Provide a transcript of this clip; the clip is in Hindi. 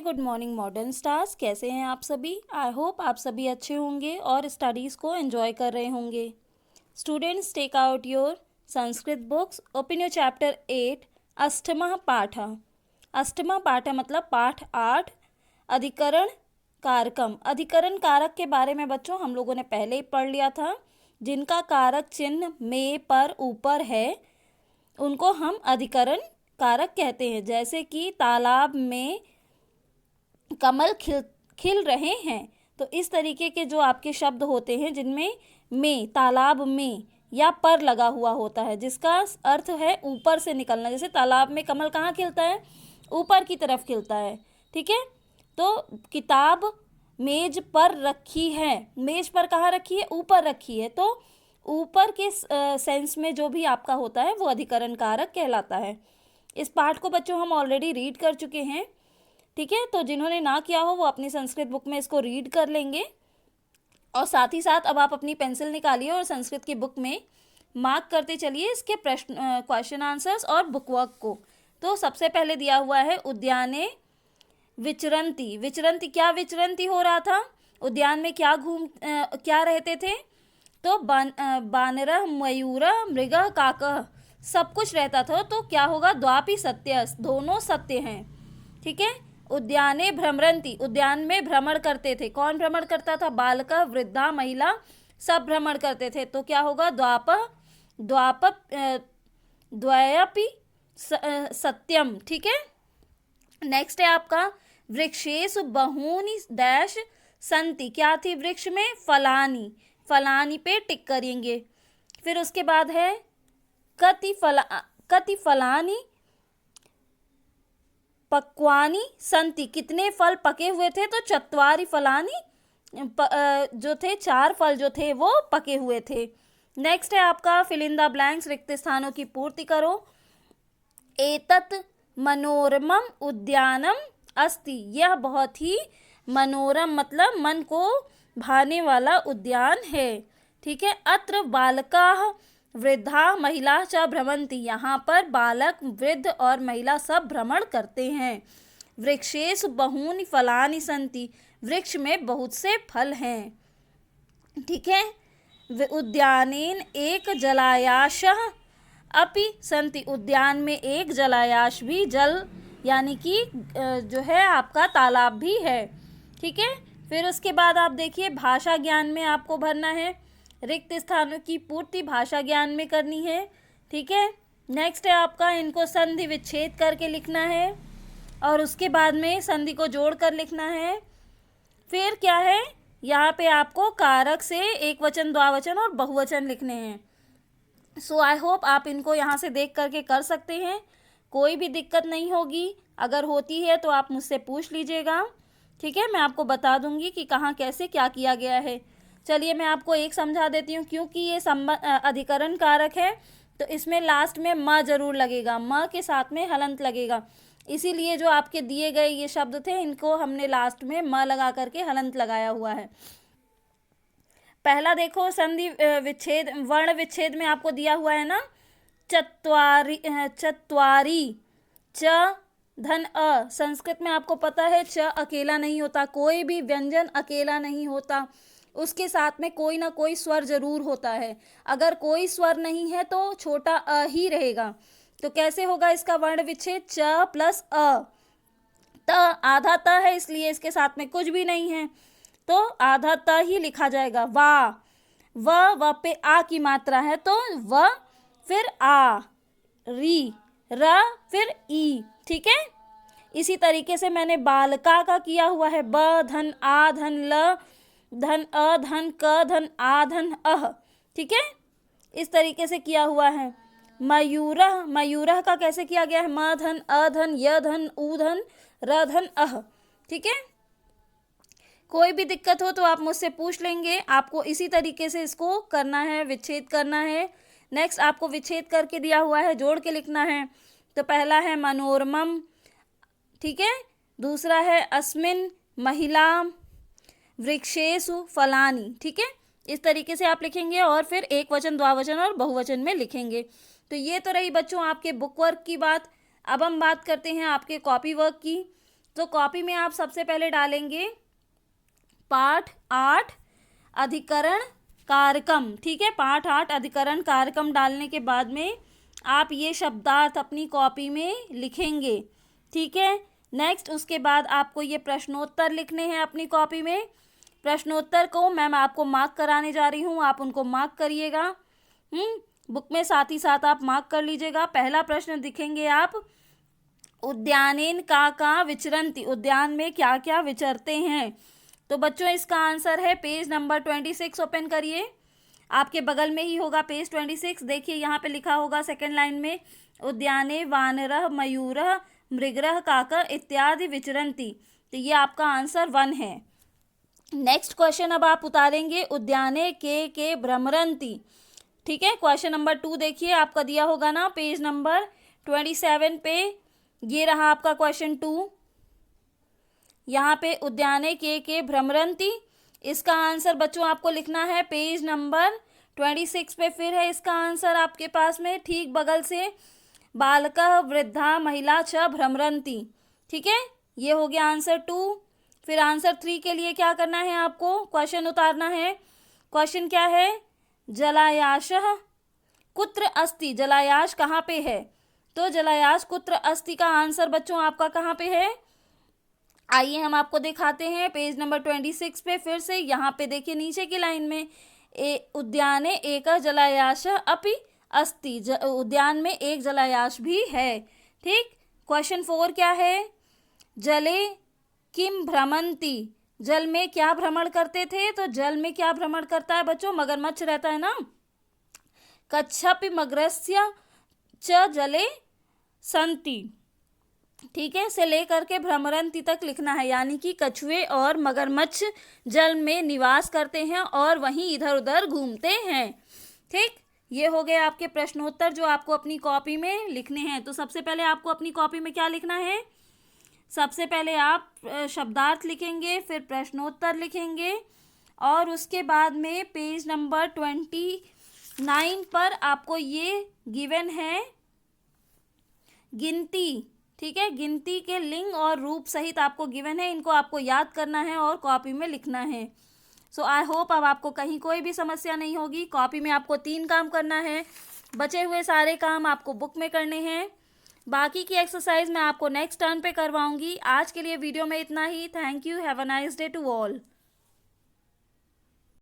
Good morning modern stars. कैसे हैं आप सभी? आई होप आप सभी अच्छे होंगे और स्टडीज़ को एंजॉय कर रहे होंगे। Students, take out your Sanskrit books, open your chapter 8 अष्टमः पाठ। अष्टमः पाठ मतलब पाठ 8 अधिकरण कारकम। अधिकरण कारक के बारे में बच्चों हम लोगों ने पहले ही पढ़ लिया था। जिनका कारक चिन्ह में पर ऊपर है उनको हम अधिकरण कारक कहते हैं। जैसे कि तालाब में कमल खिल रहे हैं, तो इस तरीके के जो आपके शब्द होते हैं जिनमें में, तालाब में या पर लगा हुआ होता है, जिसका अर्थ है ऊपर से निकलना। जैसे तालाब में कमल कहाँ खिलता है? ऊपर की तरफ खिलता है। ठीक है, तो किताब मेज पर रखी है। मेज पर कहाँ रखी है? ऊपर रखी है। तो ऊपर के सेंस में जो भी आपका होता है वो अधिकरण कारक कहलाता है। इस पाठ को बच्चों हम ऑलरेडी रीड कर चुके हैं। ठीक है, तो जिन्होंने ना किया हो वो अपनी संस्कृत बुक में इसको रीड कर लेंगे। और साथ ही साथ अब आप अपनी पेंसिल निकालिए और संस्कृत की बुक में मार्क करते चलिए इसके प्रश्न, क्वेश्चन आंसर्स और बुक वर्क को। तो सबसे पहले दिया हुआ है उद्याने विचरंती। विचरंती, क्या विचरंती हो रहा था? उद्यान में क्या रहते थे? तो बानरः मयूरः मृगः काकः सब कुछ रहता था। तो क्या होगा? द्वापि सत्य, दोनों सत्य हैं। ठीक है, उद्याने भ्रमरंती, उद्यान में भ्रमण करते थे। कौन भ्रमण करता था? बालकः वृद्धा महिला सब भ्रमण करते थे। तो क्या होगा? द्वयपि सत्यम। ठीक है, नेक्स्ट है आपका वृक्षेषु बहूनि डैश संति। क्या थी वृक्ष में? फलानी। फलानी पे टिक करेंगे। फिर उसके बाद है कति फलानी पक्वानी संति। कितने फल पके हुए थे? तो चत्वारि फलानी जो थे 4 फल जो थे वो पके हुए थे। नेक्स्ट है आपका फिल इन द ब्लैंक्स, रिक्त स्थानों की पूर्ति करो। एतत् मनोरमम उद्यानम अस्ति। यह बहुत ही मनोरम मतलब मन को भाने वाला उद्यान है। ठीक है, अत्र बालकाः वृद्धा महिला च भ्रमंती। यहाँ पर बालक, वृद्ध और महिला सब भ्रमण करते हैं। वृक्षेषु बहूनि फलानि सन्ति। वृक्ष में बहुत से फल हैं। ठीक है, उद्यानेन एक जलायाशः अपि सन्ति। उद्यान में एक जलायाश भी, जल यानी कि जो है आपका तालाब भी है। ठीक है, फिर उसके बाद आप देखिए भाषा ज्ञान में आपको भरना है। रिक्त स्थानों की पूर्ति भाषा ज्ञान में करनी है। ठीक है, नेक्स्ट है आपका इनको संधि विच्छेद करके लिखना है और उसके बाद में संधि को जोड़ कर लिखना है। फिर क्या है, यहाँ पे आपको कारक से एक वचन, द्विवचन और बहुवचन लिखने हैं। सो आई होप आप इनको यहाँ से देख करके कर सकते हैं। कोई भी दिक्कत नहीं होगी। अगर होती है तो आप मुझसे पूछ लीजिएगा। ठीक है, मैं आपको बता दूंगी कि कहाँ कैसे क्या किया गया है। चलिए मैं आपको एक समझा देती हूँ। क्योंकि ये अधिकरण कारक है तो इसमें लास्ट में म जरूर लगेगा, म के साथ में हलंत लगेगा। इसीलिए जो आपके दिए गए ये शब्द थे इनको हमने लास्ट में म लगा करके हलंत लगाया हुआ है। पहला देखो संधि विच्छेद, वर्ण विच्छेद में आपको दिया हुआ है ना, चत्वारी च धन अ। संस्कृत में आपको पता है च अकेला नहीं होता, कोई भी व्यंजन अकेला नहीं होता, उसके साथ में कोई ना कोई स्वर जरूर होता है। अगर कोई स्वर नहीं है तो छोटा अ ही रहेगा। तो कैसे होगा इसका वर्ण विच्छेद? च प्लस अ। त आधा त है इसलिए इसके साथ में कुछ भी नहीं है तो आधा त ही लिखा जाएगा। व पे आ की मात्रा है तो व फिर आ, री, र फिर ई। ठीक है, इसी तरीके से मैंने बालका का किया हुआ है। ब धन आ धन ल धन अ धन क धन आ धन अह। ठीक है, इस तरीके से किया हुआ है। मयूरः, मयूरः का कैसे किया गया है? म धन अ धन य धन उ धन र धन अह। ठीक है, कोई भी दिक्कत हो तो आप मुझसे पूछ लेंगे। आपको इसी तरीके से इसको करना है, विच्छेद करना है। नेक्स्ट आपको विच्छेद करके दिया हुआ है, जोड़ के लिखना है। तो पहला है मनोरमम। ठीक है, दूसरा है अस्मिन महिला वृक्षेषु फलानी। ठीक है, इस तरीके से आप लिखेंगे और फिर एक वचन, द्विवचन और बहुवचन में लिखेंगे। तो ये तो रही बच्चों आपके बुक वर्क की बात। अब हम बात करते हैं आपके कॉपी वर्क की। तो कॉपी में आप सबसे पहले डालेंगे पाठ 8 अधिकरण कारकम, ठीक है। पाठ 8 अधिकरण कारकम डालने के बाद में आप ये शब्दार्थ अपनी कॉपी में लिखेंगे, ठीक है। नेक्स्ट उसके बाद आपको ये प्रश्नोत्तर लिखने हैं अपनी कॉपी में। प्रश्नोत्तर को मैम आपको मार्क कराने जा रही हूँ, आप उनको मार्क करिएगा बुक में, साथ ही साथ आप मार्क कर लीजिएगा। पहला प्रश्न लिखेंगे आप, उद्यानेन का विचरन्ति, उद्यान में क्या क्या विचरते हैं। तो बच्चों इसका आंसर है पेज नंबर 26 ओपन करिए, आपके बगल में ही होगा पेज 26। देखिए यहाँ पे लिखा होगा सेकंड लाइन में, उद्याने वानरः मयूरः मृगः काकः इत्यादि विचरन्ति। तो ये आपका आंसर 1 है। नेक्स्ट क्वेश्चन अब आप उतारेंगे, उद्याने के भ्रमरन्ति, ठीक है। क्वेश्चन नंबर 2 देखिए आपका दिया होगा ना पेज नंबर 27 पे, ये रहा आपका क्वेश्चन 2। यहाँ पे उद्याने के भ्रमरन्ति, इसका आंसर बच्चों आपको लिखना है पेज नंबर 26 पे। फिर है इसका आंसर आपके पास में ठीक बगल से, बालकः वृद्धा महिला च भ्रमरन्ति, ठीक है। ये हो गया आंसर 2। फिर आंसर 3 के लिए क्या करना है आपको, क्वेश्चन उतारना है। क्वेश्चन क्या है, जलायाशः कुत्र अस्ति, जलायाश कहाँ पे है। तो जलायाश कुत्र अस्ति का आंसर बच्चों आपका कहाँ पे है, आइए हम आपको दिखाते हैं पेज नंबर 26 पे। फिर से यहाँ पे देखिए नीचे की लाइन में, उद्याने एक जलायाश अपि अस्ति, उद्यान में एक जलायाश भी है, ठीक। क्वेश्चन 4 क्या है, जले किम भ्रमन्ति, जल में क्या भ्रमण करते थे। तो जल में क्या भ्रमण करता है बच्चों, मगरमच्छ रहता है ना। कच्छपि मगरस्य च जले संति, ठीक है, से लेकर के भ्रमरन्ति तक लिखना है, यानी कि कछुए और मगरमच्छ जल में निवास करते हैं और वहीं इधर उधर घूमते हैं, ठीक। ये हो गए आपके प्रश्नोत्तर जो आपको अपनी कॉपी में लिखने हैं। तो सबसे पहले आपको अपनी कॉपी में क्या लिखना है, सबसे पहले आप शब्दार्थ लिखेंगे, फिर प्रश्नोत्तर लिखेंगे, और उसके बाद में पेज नंबर 29 पर आपको ये गिवन है गिनती, ठीक है। गिनती के लिंग और रूप सहित आपको गिवन है, इनको आपको याद करना है और कॉपी में लिखना है। सो आई होप अब आपको कहीं कोई भी समस्या नहीं होगी। कॉपी में आपको 3 काम करना है, बचे हुए सारे काम आपको बुक में करने हैं। बाकी की एक्सरसाइज मैं आपको नेक्स्ट टर्न पे करवाऊंगी। आज के लिए वीडियो में इतना ही। Thank you, have a nice day to all.